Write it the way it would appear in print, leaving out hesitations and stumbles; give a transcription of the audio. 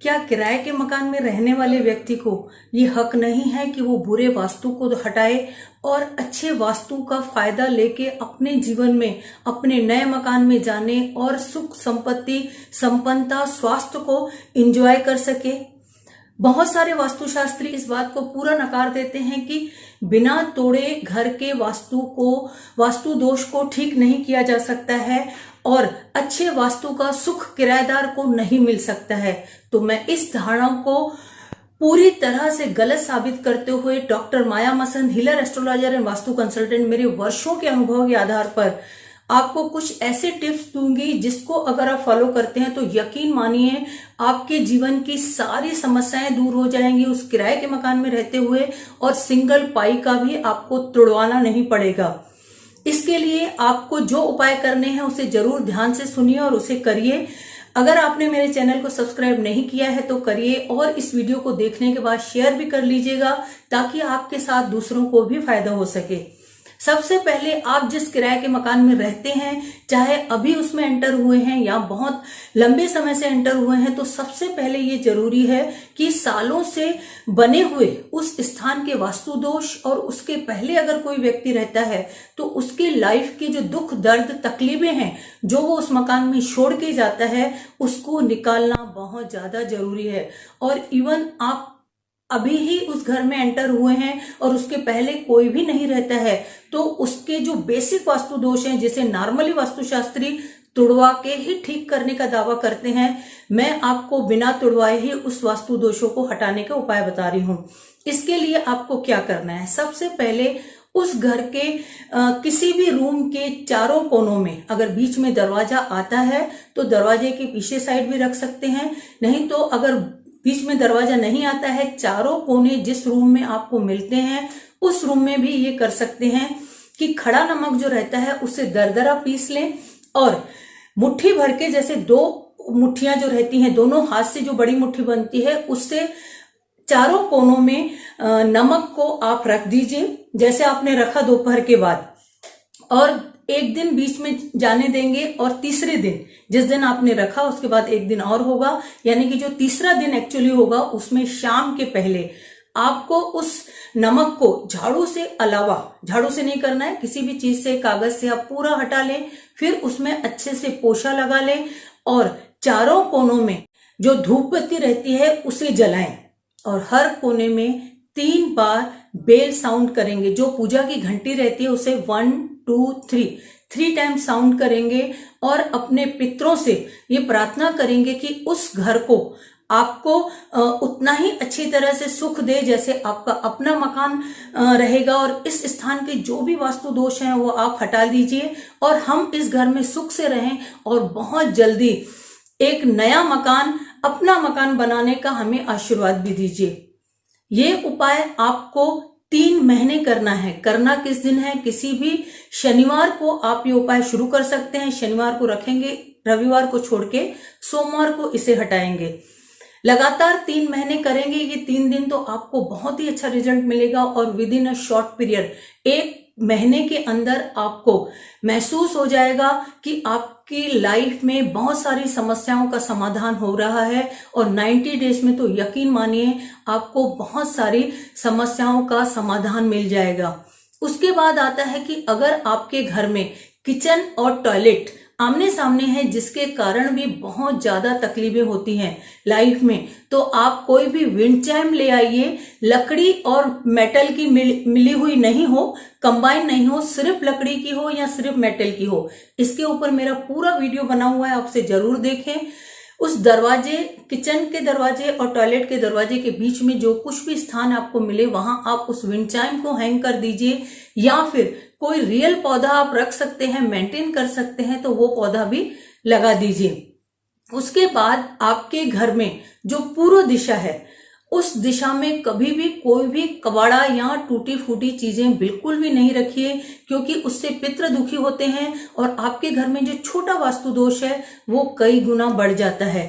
क्या किराए के मकान में रहने वाले व्यक्ति को ये हक नहीं है कि वो बुरे वास्तु को हटाए और अच्छे वास्तु का फायदा लेके अपने जीवन में अपने नए मकान में जाने और सुख संपत्ति संपन्नता स्वास्थ्य को एंजॉय कर सके। बहुत सारे वास्तुशास्त्री इस बात को पूरा नकार देते हैं कि बिना तोड़े घर के वास्तु दोष को ठीक नहीं किया जा सकता है और अच्छे वास्तु का सुख किराएदार को नहीं मिल सकता है। तो मैं इस धारणा को पूरी तरह से गलत साबित करते हुए doctor Maya Masand, healer, astrologer and vastu consultant, मेरे वर्षों के अनुभव के आधार पर आपको कुछ ऐसे टिप्स दूंगी जिसको अगर आप फॉलो करते हैं तो यकीन मानिए आपके जीवन की सारी समस्याएं दूर हो जाएंगी उस किराए के मकान में रहते हुए, और सिंगल पाई का भी आपको तुड़वाना नहीं पड़ेगा। इसके लिए आपको जो उपाय करने हैं उसे जरूर ध्यान से सुनिए और उसे करिए। अगर आपने मेरे चैनल को सब्सक्राइब नहीं किया है तो करिए और इस वीडियो को देखने के बाद शेयर भी कर लीजिएगा ताकि आपके साथ दूसरों को भी फायदा हो सके। सबसे पहले आप जिस किराए के मकान में रहते हैं, चाहे अभी उसमें एंटर हुए हैं या बहुत लंबे समय से एंटर हुए हैं, तो सबसे पहले ये जरूरी है कि सालों से बने हुए उस स्थान के वास्तु दोष, और उसके पहले अगर कोई व्यक्ति रहता है तो उसकी लाइफ के जो दुख दर्द तकलीफें हैं जो वो उस मकान में छोड़ के जाता है उसको निकालना बहुत ज्यादा जरूरी है। और इवन आप अभी ही उस घर में एंटर हुए हैं और उसके पहले कोई भी नहीं रहता है तो उसके जो बेसिक वास्तु दोष हैं जिसे नॉर्मली वास्तुशास्त्री तुड़वा के ही ठीक करने का दावा करते हैं, मैं आपको बिना तुड़वाए ही उस वास्तु दोषों को हटाने का उपाय बता रही हूं। इसके लिए आपको क्या करना है, सबसे पहले उस घर के किसी भी रूम के चारों कोनों में अगर बीच में दरवाजा आता है तो दरवाजे के पीछे साइड भी रख सकते हैं, नहीं तो अगर बीच में दरवाजा नहीं आता है, चारों कोने जिस रूम में आपको मिलते हैं उस रूम में भी ये कर सकते हैं कि खड़ा नमक जो रहता है उसे दरदरा पीस लें और मुट्ठी भर के, जैसे 2 मुट्ठियां जो रहती हैं दोनों हाथ से जो बड़ी मुट्ठी बनती है उससे चारों कोनों में नमक को आप रख दीजिए जैसे आपने रखा दोपहर के बाद, और एक दिन बीच में जाने देंगे और तीसरे दिन जिस दिन आपने रखा उसके बाद एक दिन और होगा, यानी कि जो तीसरा दिन एक्चुअली होगा उसमें शाम के पहले आपको उस नमक को झाड़ू से अलावा, झाड़ू से नहीं करना है, किसी भी चीज से, कागज से आप पूरा हटा लें, फिर उसमें अच्छे से पोछा लगा लें और चारों कोनों में जो धूप बत्ती रहती है उसे जलाएं और हर कोने में 3 बार बेल साउंड करेंगे। जो पूजा की घंटी रहती है उसे 1 2 3 टाइम साउंड करेंगे और अपने पितरों से ये प्रार्थना करेंगे कि उस घर को आपको उतना ही अच्छी तरह से सुख दे जैसे आपका अपना मकान रहेगा, और इस स्थान के जो भी वास्तु दोष हैं वो आप हटा दीजिए और हम इस घर में सुख से रहें और बहुत जल्दी एक नया मकान, अपना मकान बनाने का हमें आशीर्वाद भी दीजिए। ये उपाय आपको 3 महीने करना है। करना किस दिन है, किसी भी शनिवार को आप ये उपाय शुरू कर सकते हैं। शनिवार को रखेंगे, रविवार को छोड़ के सोमवार को इसे हटाएंगे। लगातार 3 महीने करेंगे, ये 3 दिन तो आपको बहुत ही अच्छा रिजल्ट मिलेगा और with in a short period 1 महीने के अंदर आपको महसूस हो जाएगा कि आपकी लाइफ में बहुत सारी समस्याओं का समाधान हो रहा है, और 90 डेज में तो यकीन मानिए आपको बहुत सारी समस्याओं का समाधान मिल जाएगा। उसके बाद आता है कि अगर आपके घर में किचन और टॉयलेट आमने सामने है जिसके कारण भी बहुत ज्यादा तकलीफें होती हैं लाइफ में, तो आप कोई भी विंड चाइम ले आइए, लकड़ी और मेटल की मिली हुई नहीं हो, कंबाइन नहीं हो, सिर्फ लकड़ी की हो या सिर्फ मेटल की हो। इसके ऊपर मेरा पूरा वीडियो बना हुआ है, आपसे जरूर देखें। उस दरवाजे, किचन के दरवाजे और टॉयलेट के दरवाजे के बीच में जो कुछ भी स्थान आपको मिले वहां आप उस विंड चाइम को हैंग कर दीजिए, या फिर कोई रियल पौधा आप रख सकते हैं, मेंटेन कर सकते हैं तो वो पौधा भी लगा दीजिए। उसके बाद आपके घर में जो पूर्व दिशा है उस दिशा में कभी भी कोई भी कबाड़ा या टूटी फूटी चीजें बिल्कुल भी नहीं रखिए, क्योंकि उससे पितृ दुखी होते हैं और आपके घर में जो छोटा वास्तु दोष है वो कई गुना बढ़ जाता है।